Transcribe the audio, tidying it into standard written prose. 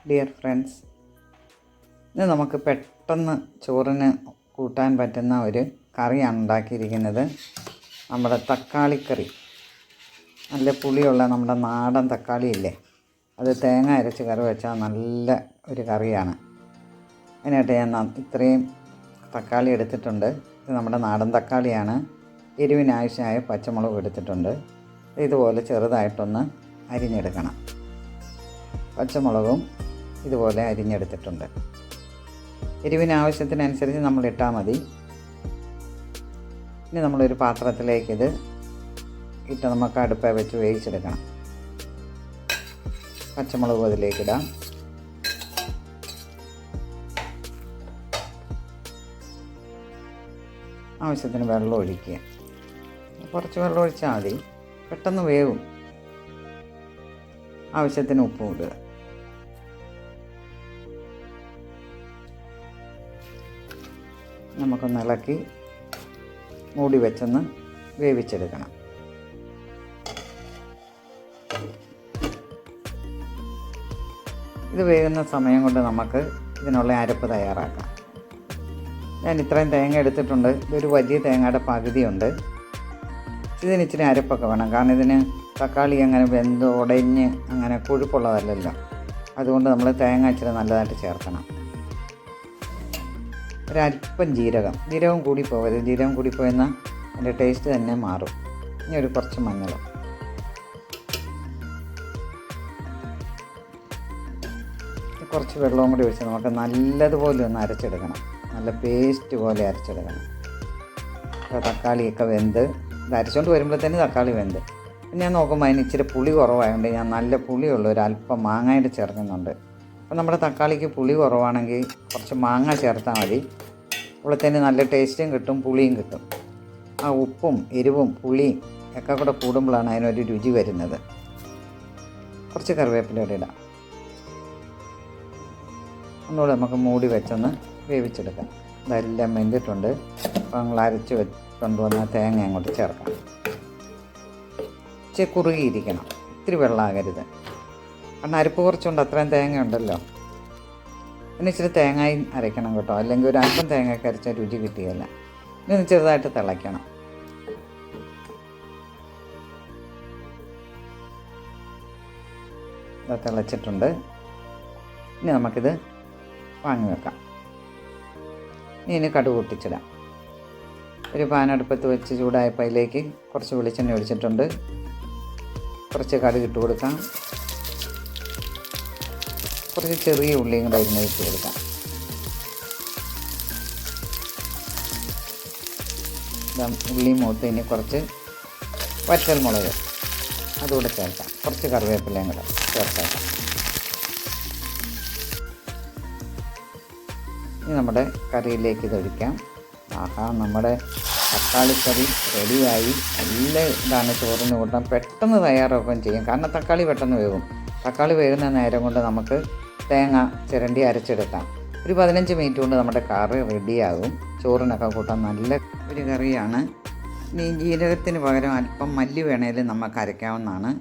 Dear friends, ഇന്ന് നമുക്ക് പെട്ടെന്ന് ചോറിന് കൂട്ടാൻ പറ്റുന്ന ഒരു കറിയാണ് ഉണ്ടാക്കിയിരിക്കുന്നത്. നമ്മുടെ തക്കാളിക്കറി. നല്ല പുളിയുള്ള നമ്മുടെ നാടൻ തക്കാളി ഇല്ലേ, അത് തേങ്ങ അരച്ച് കറി വെച്ചാൽ നല്ല ഒരു കറിയാണ്. അതിനായിട്ട് ഞാൻ ഇത്രയും തക്കാളി എടുത്തിട്ടുണ്ട്. ഇത് നമ്മുടെ നാടൻ തക്കാളിയാണ്. എരിവിനാവശ്യമായ പച്ചമുളക് എടുത്തിട്ടുണ്ട്. ഇതുപോലെ ചെറുതായിട്ടൊന്ന് അരിഞ്ഞെടുക്കണം. പച്ചമുളകും ഇതുപോലെ അരിഞ്ഞെടുത്തിട്ടുണ്ട്. എരിവിനാവശ്യത്തിനനുസരിച്ച് നമ്മൾ ഇട്ടാൽ മതി. ഇനി നമ്മളൊരു പാത്രത്തിലേക്ക് ഇത് ഇട്ട് നമുക്ക് അടുപ്പ വെച്ച് വേവിച്ചെടുക്കണം. പച്ചമുളകും അതിലേക്കിടാം. ആവശ്യത്തിന് വെള്ളം ഒഴിക്കുക. കുറച്ച് വെള്ളം ഒഴിച്ചാൽ മതി, പെട്ടെന്ന് വേവും. ആവശ്യത്തിന് ഉപ്പും ഇടുക. നമുക്കൊന്ന് ഇളക്കി മൂടി വെച്ചൊന്ന് വേവിച്ചെടുക്കണം. ഇത് വേകുന്ന സമയം കൊണ്ട് നമുക്ക് ഇതിനുള്ള അരപ്പ് തയ്യാറാക്കാം. ഞാൻ ഇത്രയും തേങ്ങ എടുത്തിട്ടുണ്ട്. ഇതൊരു വലിയ തേങ്ങയുടെ പകുതിയുണ്ട്. ഇതിന് ഇച്ചിരി അരപ്പൊക്കെ വേണം, കാരണം ഇതിന് തക്കാളി അങ്ങനെ വെന്ത് ഉടഞ്ഞ് അങ്ങനെ കൊഴുപ്പുള്ളതല്ലല്ലോ. അതുകൊണ്ട് നമ്മൾ തേങ്ങ ഇച്ചിരി നല്ലതായിട്ട് ചേർക്കണം. ഒരല്പം ജീരകം കൂടി പോകരുത്. ജീരകം കൂടി പോയെന്നാൽ അതിൻ്റെ ടേസ്റ്റ് തന്നെ മാറും. ഇനി ഒരു കുറച്ച് മഞ്ഞൾ. കുറച്ച് വെള്ളവും കൂടി ഒഴിച്ച് നമുക്ക് നല്ലതുപോലെ ഒന്ന് അരച്ചെടുക്കണം. നല്ല പേസ്റ്റ് പോലെ അരച്ചെടുക്കണം. തക്കാളിയൊക്കെ വെന്ത് ഇത് അരച്ചുകൊണ്ട് വരുമ്പോഴത്തേന് തക്കാളി വെന്ത്. ഞാൻ നോക്കുമ്പോൾ അതിന് ഇച്ചിരി പുളി കുറവായതുകൊണ്ട് ഞാൻ നല്ല പുളിയുള്ള ഒരല്പം മാങ്ങയുടെ ചേർക്കുന്നുണ്ട്. അപ്പോൾ നമ്മുടെ തക്കാളിക്ക് പുളി കുറവാണെങ്കിൽ കുറച്ച് മാങ്ങ ചേർത്താൽ മതി. അപ്പോഴത്തേന് നല്ല ടേസ്റ്റും കിട്ടും, പുളിയും കിട്ടും. ആ ഉപ്പും എരിവും പുളിയും ഒക്കെ കൂടെ കൂടുമ്പോഴാണ് അതിനൊരു രുചി വരുന്നത്. കുറച്ച് കറിവേപ്പിലൂടെ ഇടാം. ഒന്നുകൂടെ നമുക്ക് മൂടി വെച്ചൊന്ന് വേവിച്ചെടുക്കാം. ഇതെല്ലാം വെന്തിട്ടുണ്ട്. അപ്പോൾ നമ്മൾ അരച്ച് കൊണ്ടുവന്ന തേങ്ങ അങ്ങോട്ട് ചേർക്കാം. ഇച്ചിരി കുറുകിയിരിക്കണം, ഇത്തിരി വെള്ളമാകരുത്. കാരണം അരപ്പ് കുറച്ചുകൊണ്ട് അത്രയും തേങ്ങ ഉണ്ടല്ലോ. പിന്നെ ഇച്ചിരി തേങ്ങയും അരയ്ക്കണം കേട്ടോ, അല്ലെങ്കിൽ ഒരു അല്പം തേങ്ങയൊക്കെ അരച്ച രുചി കിട്ടുകയില്ല. ഇനി ചെറുതായിട്ട് തിളയ്ക്കണം. ഇത് തിളച്ചിട്ടുണ്ട്. ഇനി നമുക്കിത് വാങ്ങി വെക്കാം. ഇനി കടുക് പൊട്ടിച്ചിടാം. ഒരു പാനടുപ്പത്ത് വെച്ച് ചൂടായപ്പോൾ അതിലേക്ക് കുറച്ച് വെളിച്ചെണ്ണ ഒഴിച്ചിട്ടുണ്ട്. കുറച്ച് കടുക് ഇട്ട് കൊടുക്കാം. കുറച്ച് ചെറിയ ഉള്ളിയും കൂടെ അരിഞ്ഞ് ഇട്ട് കൊടുക്കാം. ഉള്ളി മൂത്ത് ഇനി കുറച്ച് വറ്റൽമുളക് അതുകൂടെ ചേർക്കാം. കുറച്ച് കറിവേപ്പിലയും കൂടെ ചേർക്കാം. ഇനി നമ്മുടെ കറിയിലേക്ക് ഇതൊഴിക്കാം. ആഹാ, നമ്മുടെ തക്കാളിക്കറി റെഡിയായി. നല്ല ഇതാണ് ചോറിന് കൂട്ടാൻ. പെട്ടെന്ന് തയ്യാറാക്കുകയും ചെയ്യും, കാരണം തക്കാളി പെട്ടെന്ന് വേകും. തക്കാളി വേകുന്ന നേരം കൊണ്ട് നമുക്ക് തേങ്ങ ചിരണ്ടി അരച്ചെടുക്കാം. ഒരു 15 മിനിറ്റ് കൊണ്ട് നമ്മുടെ കറി റെഡിയാകും. ചോറിനൊക്കെ കൂട്ടാൻ നല്ല ഒരു കറിയാണ്. ഇനി ജീരകത്തിന് പകരം അല്പം മല്ലി വേണേലും നമുക്ക് അരയ്ക്കാവുന്നതാണ്.